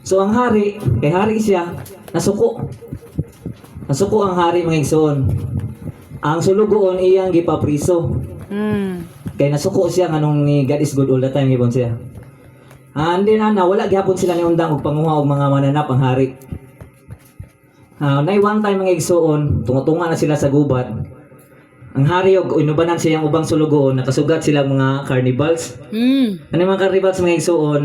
So ang hari, kay hari siya, nasuko. Nasuko ang hari mga igsoon. Ang sulugoon iyang gipapriso. Kay nasuko siya nganong ni God is good all the time gibon siya. And then wala gyapon sila ni undang og panguha og mga mananap ang hari. Nay one time mga igsoon, tunga-tunga na sila sa gubat. Ang hari og inubanan siyang ubang sulugoon, nakasugat sila mga carnivals. Ano mga carnivals mga igsoon?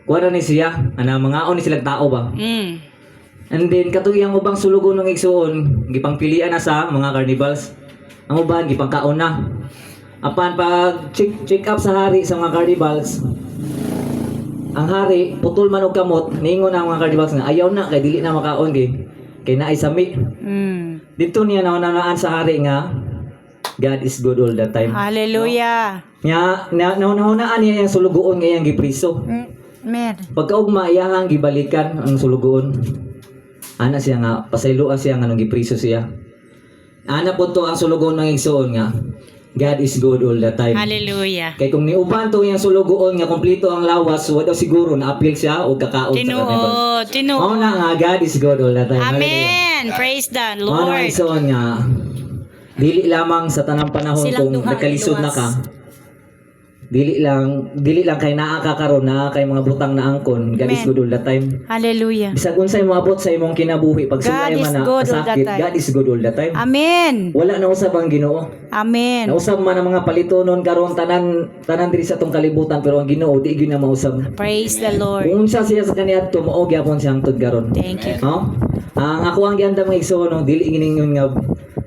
Kuha ni siya, mga on ni sila tao ba? And then katuyang ubang sulugoon ng igsoon, gipangpilian na sa mga carnivals. Ang uban gipangkaon na. Apan pag check up sa hari sa mga carnivals, ang hari putol man og kamot, ningon ang mga carnivals nga ayaw na kay dili na makaon kay naay sami. Dito niya naunaan sa hari nga God is good all the time. Hallelujah. Nya naunaan niya yung sulugoon nga iyang gipriso. Amen. Pagkaugma iyang gibalikan ang sulugoon. Ana siya nga pasayloan siya nga nung gipriso siya. Ana po to ang sulugoon ng igsoon nga God is good all the time. Hallelujah. Kay kung niuban to yung sulugoon nga kompleto ang lawas, wala siguro na-appeal siya o kakaon sa kanila. Tinuod. Mao na nga God is good all the time. Amen. Praise the Mao na Lord. igsoon nga dili lamang sa tanang panahon Silang kung duha, nagkalisod na luwas. ka. Dili lang kay naa ka karon na kay mga butang na angkon. God is Amen. good all the time. Hallelujah. Bisag unsay moabot sa imong kinabuhi pag God sulay is man na good all the kasakit, time. God is good all the time. Amen. Wala na usab ang Ginoo. Amen. Nausab man ang mga palitonon karon tanan diri sa tong kalibutan pero ang Ginoo di gyud na mausab. Praise the Lord. Kung unsa siya sa kaniadto mao gyapon siyang tud karon. Thank you. No? Ang ako ang gianda mga igsoon no, dili giningon nga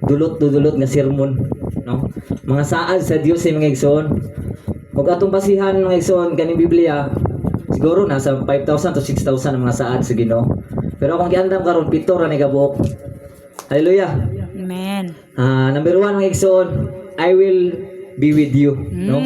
dulot nga sermon, no? Mga saad sa Dios mga igsoon. Kung atong basihan mga igsoon kaning Biblia, siguro nasa 5,000 to 6,000 ang mga saad sa Ginoo. Pero akong giandam karon pito ra ni kabuok. Hallelujah. Amen. Number 1 mga igsoon, I will be with you, no?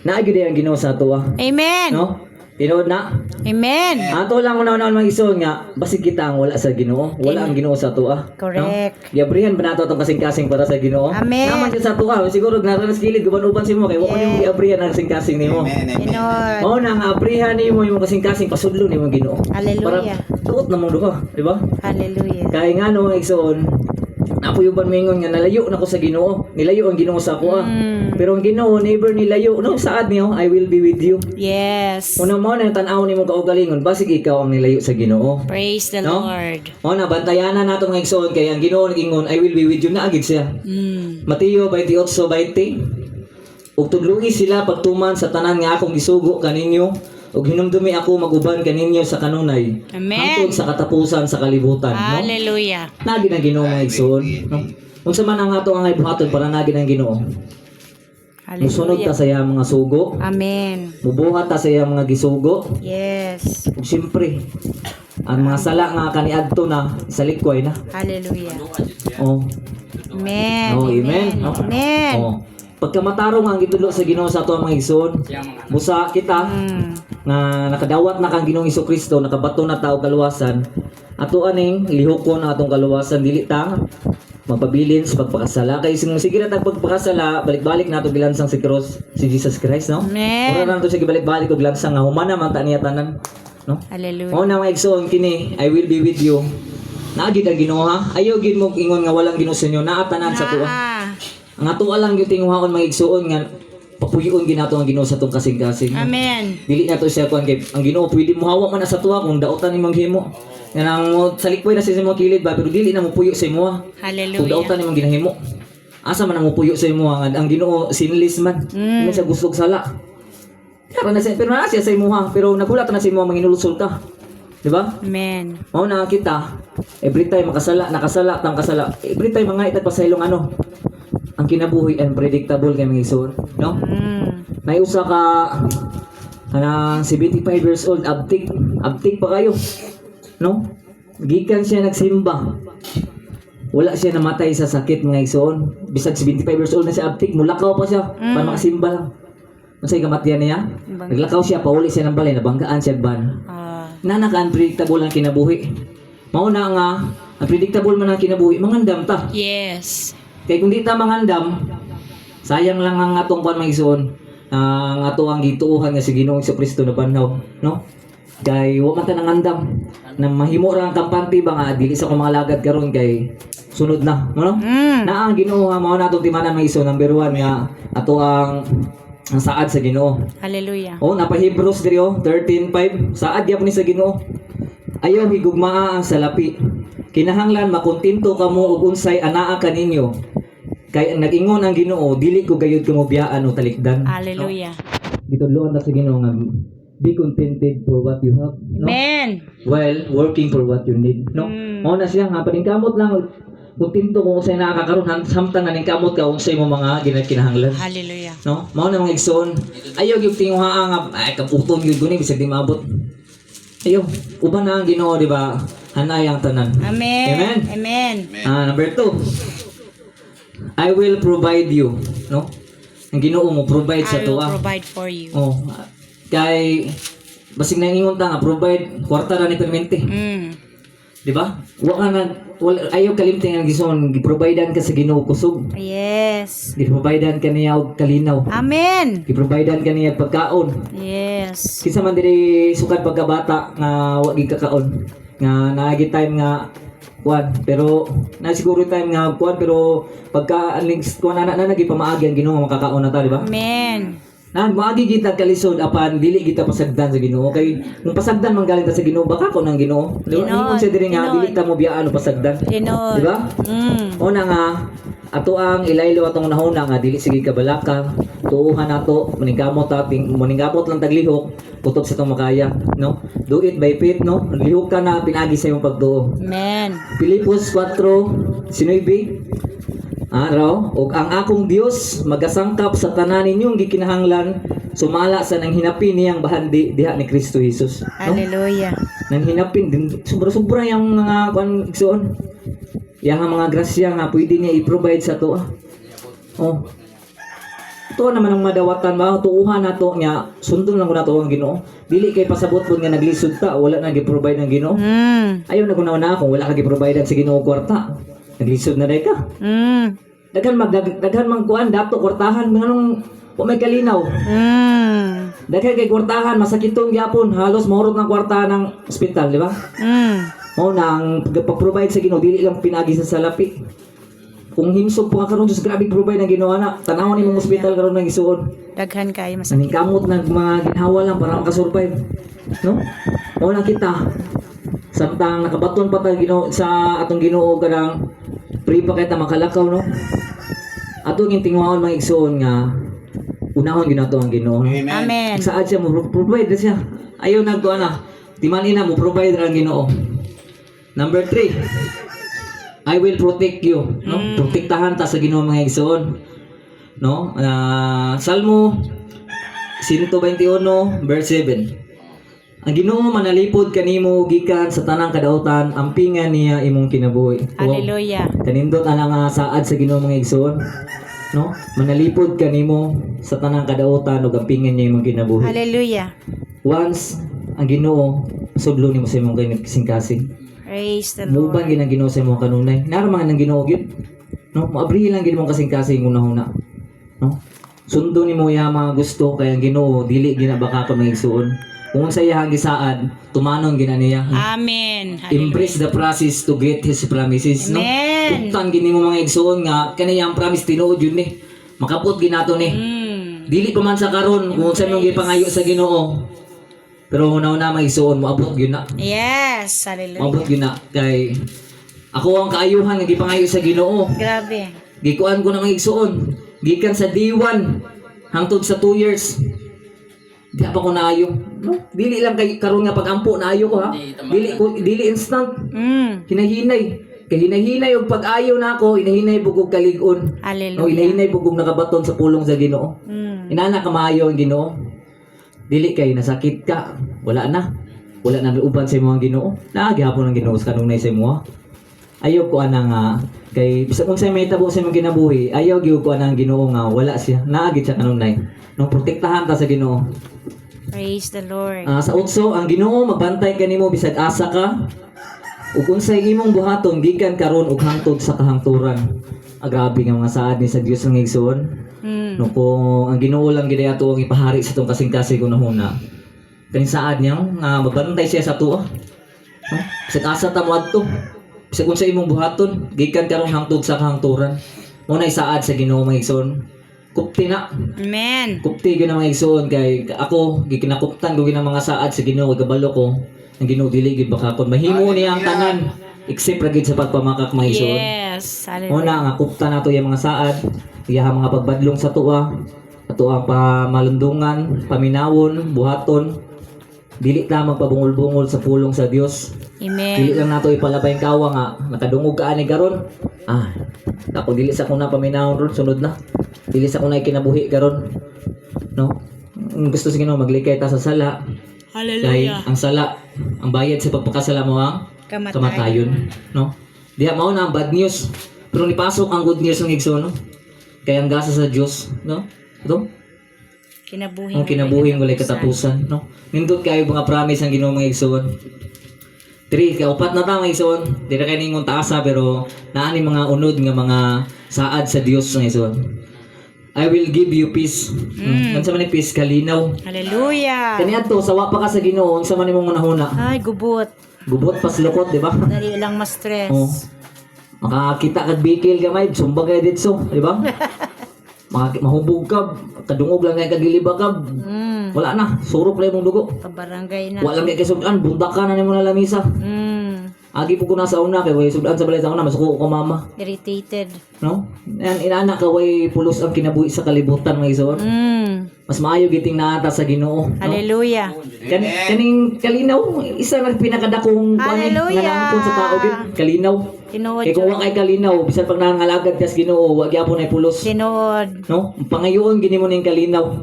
Naagid ang Ginoo sa ato Amen. no? Tinuod na. Amen. Ato lang una-una mga igsoon nga basig kita ang wala sa Ginoo, wala ang Ginoo sa ato Correct. No? Giabrihan ba nato atong kasing-kasing para sa Ginoo? Amen. Naman siya sa ato siguro naranas kilid guban-uban si mo kay wa mo nimo giabrihan ang kasing-kasing nimo. Lord. Mao na nga abrihan nimo imong kasing-kasing pasudlo nimo Ginoo. Hallelujah. Para tuot na mong duha, di ba? Hallelujah. Kay nga no igsoon, napuyuban mingon nga nalayo na ko sa Ginoo. Nilayo ang Ginoo sa ako Pero ang Ginoo never nilayo. No, saad niyo, I will be with you. Yes. Una mo na tan-aw nimo kaugalingon, basig ikaw ang nilayo sa Ginoo. Praise the No? Lord. Mao na bantayanan nato mga igsoon kay ang Ginoo nagingon, I will be with you na agid siya. Mateo 28:20. Ug tudlugi sila pagtuman sa tanan nga akong gisugo kaninyo ug hinumdumi ako maguban kaninyo sa kanunay. Amen. Hangtod sa katapusan sa kalibutan, no? Hallelujah. Nagi ng Ginoo mga igsoon, no? Unsa man ang ato ang ibuhaton para nagi ng Ginoo? Musunod ta Hallelujah. sa iyang mga sugo, Amen. mubuhat ta sa iyang mga gisugo. Yes. Ug siyempre, ang mga sala nga kaniadto na sa likway na. Hallelujah. Oh. Amen. Oh, amen. No? Amen. Oh. Pagkamatarong ang gitulo sa Ginoo sa ato ang mga igsoon, busa kita nga nakadawat na kang Ginoong Hesukristo, nakabato na ta og kaluwasan. Ato aning lihokon ang atong kaluwasan dili ta magpabilin sa pagpakasala kay sige na tag pagpakasala balik-balik nato gilansang si cross si Jesus Christ, no? Amen. Ora na to siya gibalik-balik og lansang nga humana man ta niya tanan, no? Hallelujah. Mao na mga igsoon kini, I will be with you. Naagid ang Ginoo ha. Ayaw gid mo ingon nga walang Ginoo sa inyo, naa tanan sa tuwa. Ang ato lang yung tinguhaon mga igsoon nga papuyon ginato ang Ginoo sa tong kasing-kasing. Amen. Dili na to siya kuan kay ang Ginoo pwede mo hawa man na sa tuwa kung daotan imong himo. Nga nang sa likway na sa imong kilid ba pero dili na mo puyo sa imo. Kung Hallelujah. daotan imong ginahimo. Asa man ang mo puyo sa imo nga ang Ginoo sinless man. Hindi siya gusto og sala. Pero na siya pero na siya sa imo pero nagulat na sa imo manginulusol ka. Di ba? Amen. Mao na kita every time nakasala tang kasala. Every time mga itag pasaylong ano. Ang kinabuhi unpredictable kay mga igsoon, no? May usa ka kanang 75 years old abtik pa kayo, no? Gikan siya nagsimba. Wala siya namatay sa sakit mga igsoon. Bisag 75 years old na siya abtik, mulakaw pa siya para makasimba lang. Unsay kamatian niya? Naglakaw siya, pauli siya ng balay, nabanggaan siya ban. Na naka-unpredictable ang kinabuhi. Mao na nga, unpredictable man ang kinabuhi, mangandam ta. Yes. Kaya kung di ta mangandam, sayang lang ang atong pan mga igsoon, ang ato ang gituuhan nga si Ginoong Hesukristo na banhaw, no? Kay wa man ta nangandam na mahimo ra ang kampante ba nga dili sa ko mga lagad karon kay sunod na, no? Na ang Ginoo ha mao natong timanan mga iso number 1 nga ato ang saad sa Ginoo. Hallelujah. Oh, napa Hebrews diri 13:5 saad gyapon ni sa Ginoo. Ayaw higugmaa ang salapi. Kinahanglan makontento kamo ug unsay anaa kaninyo. Kay nag-ingon ang Ginoo, dili ko gayud kamo biyaan o talikdan. Hallelujah. Gitudloan ta sa Ginoo nga be contented for what you have, no? Amen. While working for what you need, no? Mao na siya nga paningkamot lang kontento kung unsay nakakaroon samtang naningkamot ka unsay mo mga kinahanglan. Hallelujah. No? Mao na mga igsoon. Ayaw gyud tinguha nga ay kaputon gyud guni bisag di maabot. Ayaw, uban na ang Ginoo, di ba? Hanay ang tanan. Amen. Amen. Amen. Number 2. I will provide you, no? Ang Ginoo mo provide sa I will tuwa. provide for you. Oh, kay basig na ingon ta nga provide kwarta ra ni permente. Di ba? Wa ka na ayaw kalimting ang gison giprovidean ka sa Ginoo kusog. Yes. Giprovidean ka niya og kalinaw. Amen. Giprovidean ka niya pagkaon. Yes. Kinsa man diri sukad pagkabata nga wa gid kakaon. Nga naagi time nga kuan pero na siguro time nga kuan pero pagka next kuan na nagi pamaagi ang Ginoo makakaon na ta, di ba? Amen. Maagi kita kalisod apan dili kita pasagdan sa Ginoo kay kung pasagdan man galing ta sa Ginoo baka ko nang Ginoo. Di ba? Ginoo, Ingon siya diri nga Ginoo. dili ta mo biyaan o pasagdan. Ginoo. Di ba? Una nga ato ang ilaylo atong nahuna nga dili sige kabalaka tuuhan nato maningkamot lang taglihok kutob sa tong makaya, no? Do it by faith, no? Lihok ka na pinagi sa imong pagtuo. Amen. Filipos 4:9 araw ug ang akong Dios magasangkap sa tanan ninyong gikinahanglan sumala sa nang hinapin niyang bahandi diha ni Kristo Jesus, no? Hallelujah. Nang hinapin din sobra-sobra yang mga kuan igsoon. Yang mga grasya nga pwede niya i-provide sa to. Oh. Ito naman ang madawatan ba tuuhan nato nya sundon lang ko nato ang Ginoo. Dili kay pasabot pud nga naglisod ta wala na gi-provide ng Ginoo. Ayaw na kunaw na kung wala ka gi-provide sa Ginoo kwarta. Naglisod na day ka. Daghan man kuan dato kwartahan nganong wa may kalinaw. Daghan kay kwartahan masakitong gyapon halos mahurot ng kwarta ng ospital, di ba? Mao nang pag-provide sa Ginoo dili lang pinagi sa salapi. Kung himsog pa karon Diyos grabe provide ng Ginoo na tanawon imong ospital karon nang isuon. Daghan kayo masakit. Naningkamot ng mga ginhawa lang para makasurvive. No? Mao na kita. Samtang nakabaton pa ta Ginoo sa atong Ginoo kanang free pa kita makalakaw, no? Ato ging tingwahon mga igsoon nga unahon ginato ang Ginoo. Amen. Saad siya mo provide na siya. Ayaw na ko na. Timanina mo provide ra ang Ginoo. Number 3. I will protect you, no? Protektahan ta sa Ginoo mga igsoon. No? Salmo 121 verse 7. Ang Ginoo manalipod kanimo gikan sa tanang kadautan, ampingan niya imong kinabuhi. Hallelujah. Kanindot ana nga saad sa Ginoo mga igsoon. No? Manalipod kanimo sa tanang kadautan ug ampingan niya imong kinabuhi. Hallelujah. Once ang Ginoo sudlo nimo sa imong kasing-kasing. Praise the Muban Lord. gid ang Ginoo sa imong kanunay. Naraman ang Ginoo gyud. No? Maabrihi lang gid imong kasing-kasing una-una. No? Sundo nimo ya mga gusto kay ang Ginoo dili ginabaka ka mga igsoon. Kung sa iyang gisaad, tumanon gina niya. Amen. Embrace the process to get His promises, no? Amen. Tungtan gini mo mga igsoon nga kaniyang promise tinuod yun ni. Makapot ginato ni. Dili pa man sa karon kung sa imong gipangayo sa Ginoo. Pero una-una mga igsoon moabot gyud na. Yes. Hallelujah. Moabot gyud na kay ako ang kaayuhan nga gipangayo sa Ginoo. Grabe. Gikuan ko na mga igsoon. Gikan sa D1 hangtod sa 2 years. Di pa ko naayo. No? Dili lang kay karon nga pagampo naayo ko ha. Dili instant. Hinahinay. Kay hinahinay og pag-ayo nako, hinahinay bugog kalig-on. No, Hallelujah. hinahinay bugog nakabaton sa pulong sa Ginoo. Inana ka maayo ang Ginoo. Dili kay nasakit ka, wala na. Wala na uban sa imong Ginoo. Naagihapon ang Ginoo sa kanunay sa imo. Ayaw ko ana nga kay bisag unsay may tabo sa imong kinabuhi, ayaw gyud ko ana ang Ginoo nga wala siya. Naagid siya kanunay. No protektahan ta sa Ginoo. Praise the Lord. Sa utso, ang Ginoo magbantay kanimo bisag asa ka. Ug unsay imong buhaton gikan karon ug hangtod sa kahangturan. Grabe nga mga saad ni sa Dios ng igsoon. No kung ang Ginoo lang gid ato ang ipahari sa tong kasing-kasing unahuna. Kaning saad niya nga magbantay siya sa tuwa. No? Bisag asa ta mo adto. Bisag unsa imong buhaton, gikan karon hangtod sa kahangturan. Mo na isaad sa Ginoo mga igsoon. Kupti na. Amen. Kupti gyud na mga igsoon kay ako gikinakuptan ko ng mga saad sa Ginoo gabalo ko. Ang Ginoo dili gid baka kon mahimo niya ang tanan. Except ra gid sa pagpamakak mga igsoon. Yes. Hallelujah. Una nga kupta nato yung mga saad, iya mga pagbadlong sa tuwa, ato ang pamalundungan, paminawon, buhaton. Dili ta magpabungol-bungol sa pulong sa Dios. Dili Amen. lang nato ipalabay kawa nga nakadungog ka ani karon. Ako dili sa kuna paminawon ron sunod na. Dili sa kuna kinabuhi karon. No? Ang gusto sa Ginoo maglikay ta sa sala. Kay Hallelujah. ang sala, ang bayad sa pagpakasala mo ang kamatayon, no? Diha mao na ang bad news. Pero nipasok ang good news ng igsoon, no? Kaya ang gasa sa Dios, no? Ito, Kinabuhi. ang kinabuhing walay katapusan, no? Nindot kayo mga promise ang Ginoo mga igsoon. 3 kaupat na ta mga igsoon. Di na kay ningon taasa pero naani mga unod nga mga saad sa Dios mga igsoon. I will give you peace. Unsa man ni peace kalinaw. Hallelujah. Kani adto sawa pa ka sa Ginoo, unsa man imong nahuna? Ay, gubot. Gubot pas lukot, di ba? Dali lang ma-stress. Oh. Makakita kag bikil ka may, sumba kay ditso, di ba? Mahubog ka, kadungog lang kay kagiliba ka. Wala na, surop na imong dugo. Kabarangay na. Wala kay kasudan, bundak ka na nimo na lamisa. Agi po ko na sa una kay way sudan sa balay sa una, masuko ko mama, Irritated. no? And inana ka way pulos ang kinabuhi sa kalibutan mga igsoon. Mas maayo giting naata sa Ginoo, no? Hallelujah. Kaning kalinaw, isa lang pinakadakong Hallelujah. nga nangkon sa tao gid, kalinaw. Tinuod. Kay kung wa kay kalinaw, bisan pag nangalagad kas Ginoo, wa gyapon ay pulos. Tinuod. No? Pangayoon gini mo ning kalinaw.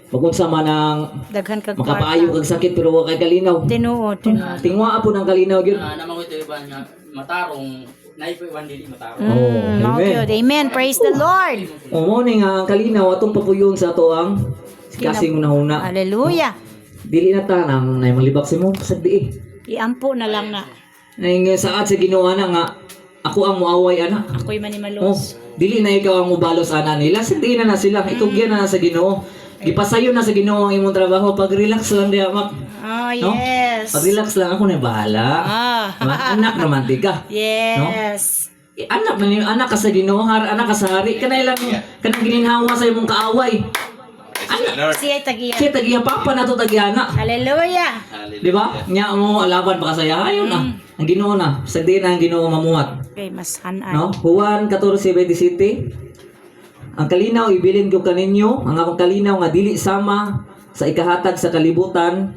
Pag unsa man ang Daghan kag makapayo kag sakit pero wa kay kalinaw. Tinuod. Tinuod. Tingwa po ng kalinaw gyud. Naman ko ito iba nga matarong naipo iwan dili matarong. Oh, amen. Good. Amen. Praise the Lord. O mo ni nga ang kalinaw atong papuyon sa ato ang kasing unahuna. Hallelujah. Dili na ta nang malibak si mo sagdi. Iampo na lang na. Ay nga saad sa Ginoo ana nga ako ang muaway ana. Ako'y Oh, manimalos. dili na ikaw ang mubalos ana nila. Sagdi na sila. Itugyan na sa Ginoo. Gipasayo na sa Ginoo ang imong trabaho. Pag relax lang diha mak. Oh, No? yes. Pag relax lang ako na bahala. Anak romantic ka. Yes. Anak na anak ka sa Ginoo, anak ka sa hari. Kanay lang kanang gininhawa sa imong kaaway. Siya tagiya. Siya tagiya papa na to tagiyana. Hallelujah. Di ba? Nya mo alaban pa kasaya. Ayun na. Ang Ginoo na. Sagdi na ang Ginoo mamuhat. Okay, mas hanan. No? Juan 14:27. Ang kalinaw ibilin ko kaninyo, ang akong kalinaw nga dili sama sa ikahatag sa kalibutan.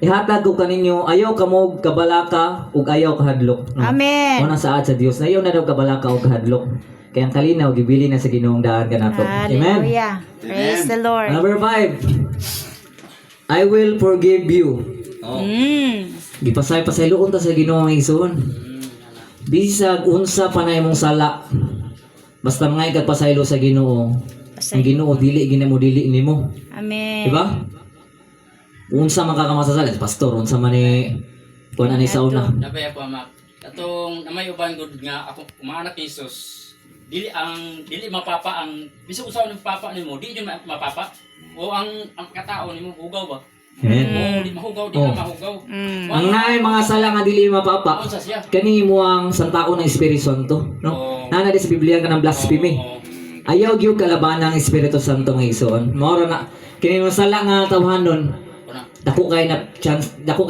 Ihatag ko kaninyo ayaw kamog kabalaka ug ayaw kahadlok. No? Amen. Muna saad sa Dios na ayaw na daw kabalaka ug kahadlok. Kaya ang kalinaw gibili na sa Ginoong daan kanato. Amen. Hallelujah. Praise the Lord. Number 5. I will forgive you. Gipasay-pasayloon ta sa Ginoo nga igsoon. Bisag unsa pa na imong sala. Basta ngay kag pasaylo sa Ginoo. Ang Ginoo dili gina mo dili nimo. Amen. Di ba? Unsa man ka kamasasala, pastor, unsa man ni kuan ani sa una. Nabay ako amak. Atong namay uban gud nga ako kumaanak ni Jesus. Dili mapapa ang bisag usaw ng papa nimo, di jud mapapa. O ang katao nimo hugaw ba? Amen. O di mahugaw, di Oh. ka mahugaw. Ang naay mga sala nga dili mapapa. Unsa siya? Kani mo ang santao ng Espiritu Santo, no? Oh. Nana di sa Biblia ka ng blasphemy. Oo. Ayaw gyud kalabanan ang Espiritu Santo nga igsoon. Mao ra na kini mo sala nga tawhanon. Kuna. Dako kay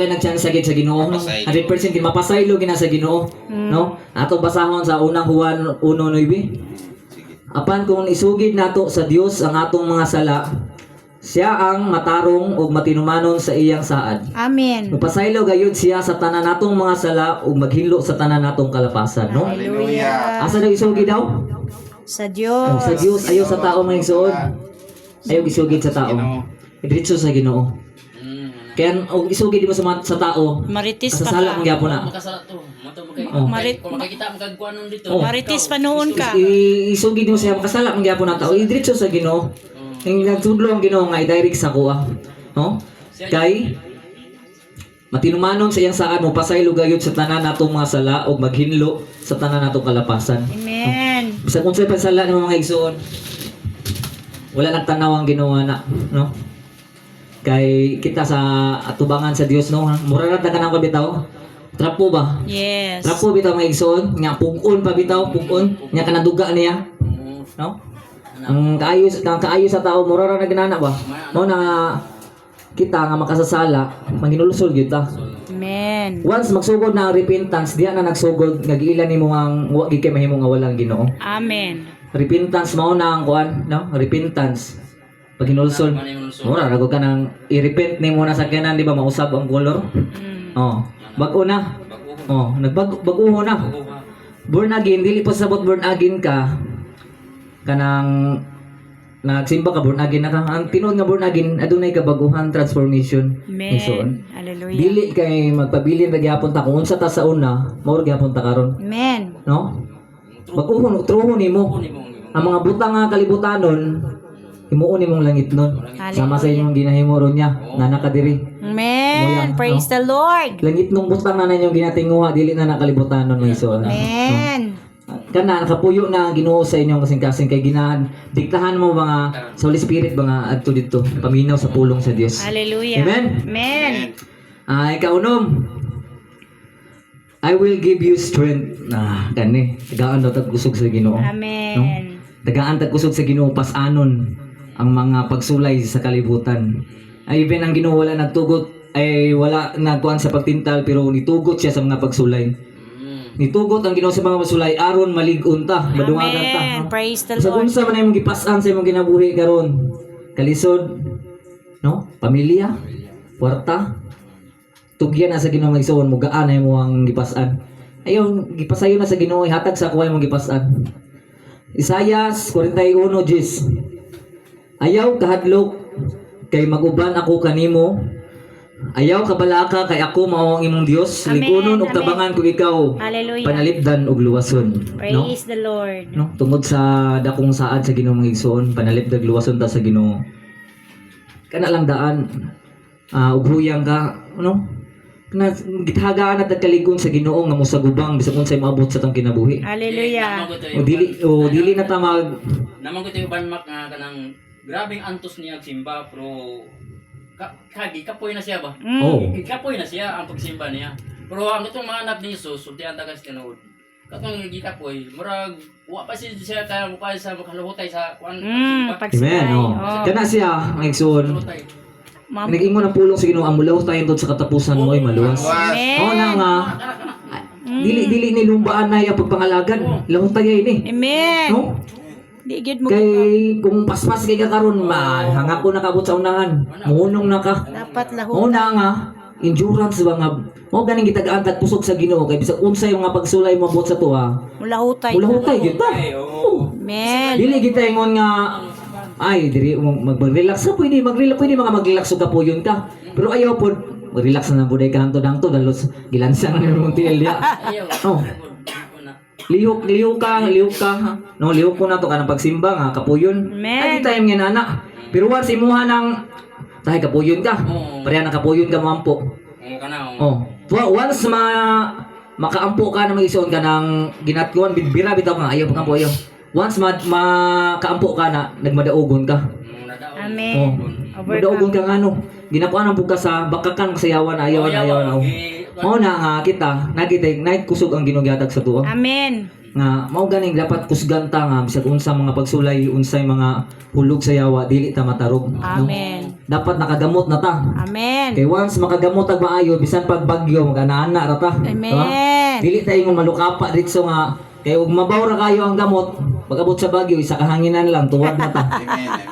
nag-chance sagid sa Ginoo. No? 100% kin mapasaylo gina sa Ginoo, no? Ato basahon sa unang Juan 1:9. Apan kung isugid nato sa Dios ang atong mga sala, siya ang matarong ug matinumanon sa iyang saad. Amen. Magpasaylo gayud siya sa tanan natong mga sala ug maghinlo sa tanan natong kalapasan, no? Hallelujah. Asa daw isugid daw? Sa Oh, Diyos. sa Dios ayaw sa tao mga igsoon. Ayaw isugid sa tao. Diretso sa Ginoo. Kaya og isugid mo sa tao, Maritis pa kasasala ka. mo gyapon na. Makasala to. Mato Oh. kung makikita mo kagkuanon dito. Oh. Maritis pa noon ka. Isugid mo siya makasala mo gyapon na tao. Diretso sa Ginoo. Ang nagtudlo ang Ginoo nga i-direct sa kuha. No? Kay matinumanon sa iyang saad mo pasaylo gayud sa tanan natong mga sala ug maghinlo sa tanan natong kalapasan. Amen. Bisag unsay pansala ng mga igsoon, wala nagtanaw ang Ginoo na, no? Kay kita sa atubangan sa Dios no. Mura ra ta kanang bitaw. Trapo ba? Yes. Trapo bitaw mga igsoon, nya pug-on pa bitaw, pug-on, nya kanaduga niya, no? Ang kaayo sa tao mura ra nagnana ba? Mo na kita nga makasasala, manginulusol gyud ta. Amen. Once magsugod na ang repentance, diya na nagsugod nga giilan nimo ang wa gid kay mahimo nga walang Ginoo. Amen. Repentance mao na ang kuan, no? Repentance. Pag hinulsol, mura rago ka nang i-repent nimo na sa kanan, di ba mausab ang kolor? Oh, bag-o na. Oh, nagbago na. Born again, dili pa sabot born again ka. Kanang nagsimba ka born again na ka. Ang tinuod nga born again, adunay kabaguhan, transformation. Amen. Hallelujah. Dili kay magpabilin ra gyapon ta kung unsa ta sa una, mao gyapon ta karon, Amen. no? Baguhon, truhon nimo. Ang mga butang nga kalibutanon, himuon nimong langit nun. Sama sa inyong ginahimo ron niya, na nakadiri. Amen. Praise the Lord. Langit nung butang na ninyong ginatinguha, dili na nakalibutan nun, may iso. Amen. Kana nakapuyo na ang Ginoo sa inyong kasing-kasing kay ginahan diktahan mo mga sa Holy Spirit mga adto dito paminaw sa pulong sa Dios. Hallelujah. Amen. Amen. Ikaunom, I will give you strength. Kani tagaan daw tagkusog sa Ginoo. Amen. Tagaan tagkusog sa Ginoo pasanon ang mga pagsulay sa kalibutan. Even ang Ginoo wala nagtugot ay wala nagkuan sa pagtintal pero nitugot siya sa mga pagsulay. Nitugot ang Ginoo sa mga pagsulay aron malig-on ta, madungagan ta. Amen. Praise the Sa Lord. unsa man imong gipas-an sa imong kinabuhi karon? Kalisod, no? Pamilya, kwarta. Tugyan na sa Ginoo magsuon mo gaan na mo ang gipas-an. Ayon, gipasayo na sa Ginoo ihatag sa kuha imong gipas-an. Isayas 41:10. Ayaw kahadlok kay maguban ako kanimo. Ayaw kabalaka kay ako mao ang imong Dios. Amen, Likunon ug amen. tabangan ko ikaw. Hallelujah. Panalipdan og luwason. No? Praise the Lord. No? Tungod sa dakong saad sa Ginoo mga igsoon, panalipdan luwason ta sa Ginoo. Kana lang daan ug huyang ka, no? Na githagaan at nagkaligon sa Ginoo nga mosagubang bisag unsay maabot sa tong kinabuhi. Hallelujah. O dili na ta mag Naman ko tayo banmak nga kanang grabing antos niya simba pero kapoy na siya ba? Oh. Kapoy na siya ang pagsimba niya. Pero ang itong mga anak ni Jesus, sultihan ta kasi tinuod. Katong gikapoy, murag wa pa siya kaya mukha sa makaluhutay sa kuan pagsimba. Pagsulay. Amen. Oh. Oh. Kana siya ang igsoon. Luhutay. Nag-ingon ang pulong sa Ginoo ang mulaw tayo tod sa katapusan mo ay maluwas. Amen. Oh na nga. Dili ni lumbaan na yung pagpangalagan. Lahot tayo ini. Amen. No? Di gid mo Kay kung paspas kay ka karon hanga ko nakabot sa unahan. Muhunong na ka. dapat Oh lahu. na nga. Endurance ba nga mo ganing gitagaan tag pusok sa Ginoo kay bisag unsay mga pagsulay mo abot sa tuwa. Mulahutay. Mulahutay gyud ta. Amen. Dili kita ingon nga ay diri mag-relax ka pwede pwede mga mag-relax ug kapuyon ka. Pero ayaw pod mag-relax na buday ka hangtod dalos gilansang na imong tilya. Ayaw. Oh. Lihok ka. No, lihok ko na to kanang pagsimba nga kapuyon. Amen. Ay time nga nana. Pero once imuha ng tahay kapuyon ka. Pareha na kapuyon ka mampo. Kana. Oh. Once makaampo ka na mag-isuon ka ng ginatkuan bira bitaw ka ayaw pagkampo ayaw. Once makaampo ka na nagmadaugon ka. Amen. Madaugon ka nga no. Ginakuan ang buka sa bakakan kasayawan ayaw na. Mao na nga kita nagkusog ang ginugyatag sa tuwa. Amen. Nga mao ganing dapat kusgan ta nga bisag unsa mga pagsulay unsay mga hulog sa yawa dili ta matarog. No? Amen. Dapat nakagamot na ta. Amen. Kay once makagamot ag maayo bisan pag bagyo maganaana ra ta. Amen. Dili ta ingon malukapa ditso nga kay ug mabaw ra kayo ang gamot pag-abot sa bagyo isa kahanginan lang tuwad na ta.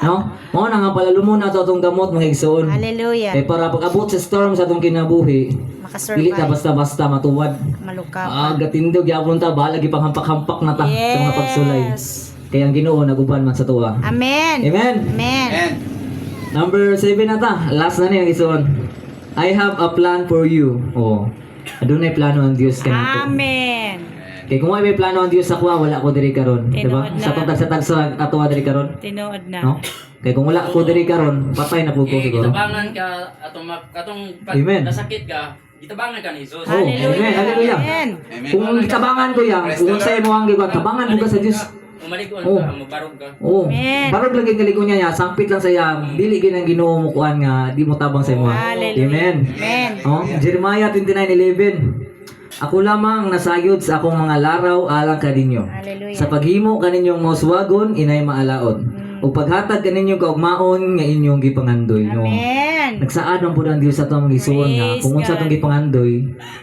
No? Mao na nga palalumon na to atong gamot mga igsoon. Hallelujah. Kay para pag-abot sa storm sa atong kinabuhi dili ta Makasurvive. basta-basta matuwad. Malukap. Gatindog gyapon ta bahala gipanghampak-hampak na ta sa mga pagsulay. Yes. Kay ang Ginoo naguban man sa tuwa. Amen. Amen. Amen. Number 7 na ta. Last na ni ang ison. I have a plan for you. Oh. Adunay plano ang Dios kanato. Amen. Kay kung may plano ang Dios sa kuha wala ko diri karon, di ba? Tinuod na. Sa tag sa atoa diri karon, Tinuod na. no? Kay kung wala ko diri karon, patay na pud ko siguro. Gitabangan ka atong katong Amen. nasakit ka, gitabangan ka ni Jesus. Oh, amen. Hallelujah. Amen. Kung tabangan ko yan, kung sa'yo mo ang giwan, tabangan mo ka sa Dios. Umaligon Oh. ka, mabarog ka. Oo. Amen. Barog lagi galigo niya, sampit lang saya. Dili ginang Ginoo mo kuan nga di mo tabang sa imo. Hallelujah. Amen. Amen. Oh, Jeremiah 29:11. Ako lamang nasayod sa akong mga laraw alang kaninyo. Hallelujah. Sa paghimo kaninyong moswagon inay maalaon. Ug paghatag kaninyong kaugmaon nga inyong gipangandoy no. Amen. Nagsaad man pud ang Dios sa atong gisuon nga Praise kung unsa God. atong gipangandoy,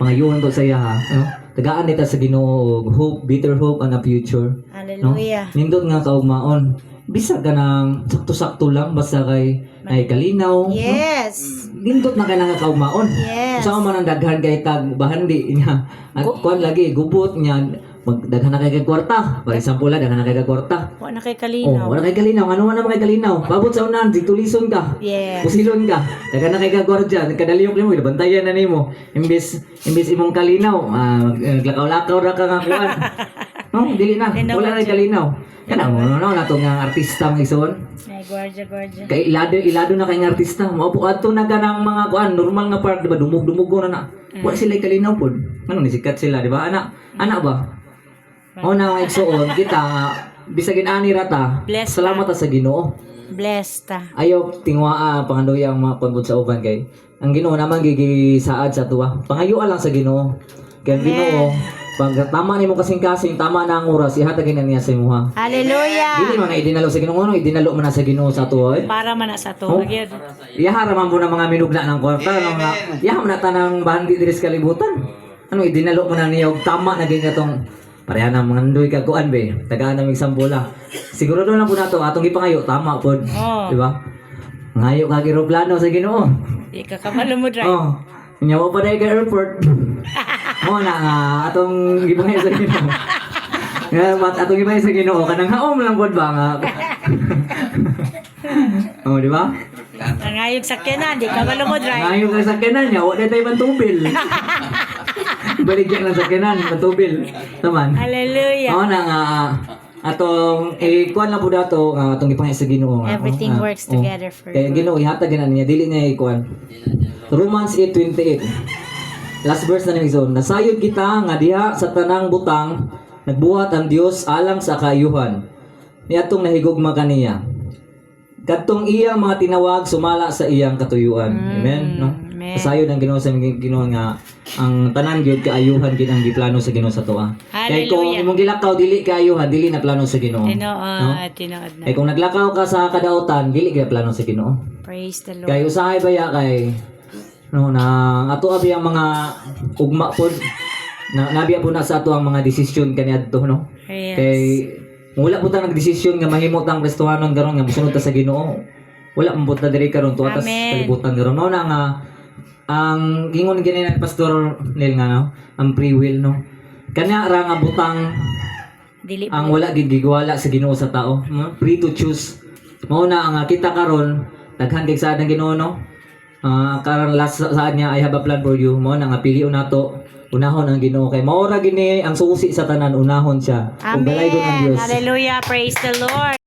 pangayoon to sa iya ha. No? Tagaan nita sa Ginoo og hope, bitter hope and a future. No? Hallelujah. Nindot nga kaugmaon. Bisag ka ng sakto-sakto lang basta kay ay kalinaw. No? Yes. Nindot na kailangan kaugmaon. Yes. Sa man ang daghan kay tag bahandi niya. At kuan lagi gubot niya magdaghan na kay kag kwarta. For example, daghan na kay kag kwarta. Wa na kay Oh, kalinaw. wala kay kalinaw. Ano man kay kalinaw? Babot sa unan, digtulison ka. Yes. Pusilon ka. Daghan na kay kag gwardiya, kadaliyok nimo, bantayan na nimo. Imbis imong kalinaw, maglakaw-lakaw ra ka nga kuan. No, dili na. Wala na kay kalinaw. Yan ang nato nga artista ng ison. Ay, gwardiya. Kay ilado na kay nga artista. Maupo adto na ka ng mga kuan, normal nga park, di ba? Dumug-dumug na. Wala sila kalinaw pod. Ano ni sikat sila, di ba? Ana ba? O na nga igsuon kita nga bisagin ani rata. Blessed Salamat ta sa Ginoo. Blessed ta. Ayaw tingwaa pangandoy ang mga pagod sa uban kay ang Ginoo naman gigisaad sa tuwa. Pangayuan lang sa Ginoo. Kay ang Ginoo pag tama nimo kasing-kasing tama na ang oras ihatagin na niya sa imuha. Hallelujah. Dili man nga idinalo sa Ginoo, no? Idinalo man na sa Ginoo sa tuwa. Para man na sa to. Oh. Magyud. Iyahara man po ng mga minugna ng kwarta no nga. Iyaham na tanang bandi diri sa kalibutan. Ano idinalo mo na niya og tama na gyud atong pareha na mga ndoy kag kuan be. Tagaan namig sampula. Siguro lang po nato atong gipangayo tama pod. Oh. Di ba? Ngayo kag eroplano sa Ginoo. Di ka kamalo mo drive. Oh. Nyawa pa dahil ka airport. Mo na nga atong gipangayo sa Ginoo. Nga mat atong gipangayo sa Ginoo kanang haom lang pod ba nga. Oh, di ba? Nangayog sakyanan, di ka malo mo drive. Ngayon ka sa kanan niya, wala tayo mantubil. Baligyan lang sa kanan, mantubil. Taman. Hallelujah. Oo na nga, atong, kuhan lang po dato, atong ipangay sa Ginoo. Everything works together for Kaya good. Ginoo, ihatag na niya, dili niya ikuhan. Romans 8:28. Last verse na nang nasayod kita nga diha sa tanang butang, nagbuhat ang Dios alang sa kaayuhan. Niadtong nahigugma kaniya. Kadtong iyang mga tinawag sumala sa iyang katuyuan. Amen. No? Amen. Pasayod ang Ginoo sa Ginoo nga ang tanan gyud kaayuhan gid ang giplano sa Ginoo sa tuwa. Kay kung Hallelujah. imong gilakaw dili kaayuhan, dili na plano sa Ginoo. Tinood na. Kay kung naglakaw ka sa kadautan, dili gyud plano sa Ginoo. Praise the Lord. Kay usahay baya kay no na ato abi ang mga ugma pod na nabiya po na sa ato ang mga desisyon kaniadto no. Yes. Kay wala po ta nagdesisyon nga mahimo tang restauranton garon nga mosunod ta sa Ginoo. Wala man po ta diri karon tuwa ta sa Amen. kalibutan garon no na nga ang gingon gini na Pastor Neil nga no, ang free will no. Kanya ra nga butang Dili ang wala gid gigwala sa Ginoo sa tao, no? Free to choose. Mao na ang kita karon daghan kay sa ang Ginoo no. Karon last sa niya I have a plan for you. Mao na nga pilion nato unahon ang Ginoo kay mao ra gini ang susi sa tanan unahon siya. Kung Amen. galaygon ang Dios. Hallelujah. Praise the Lord.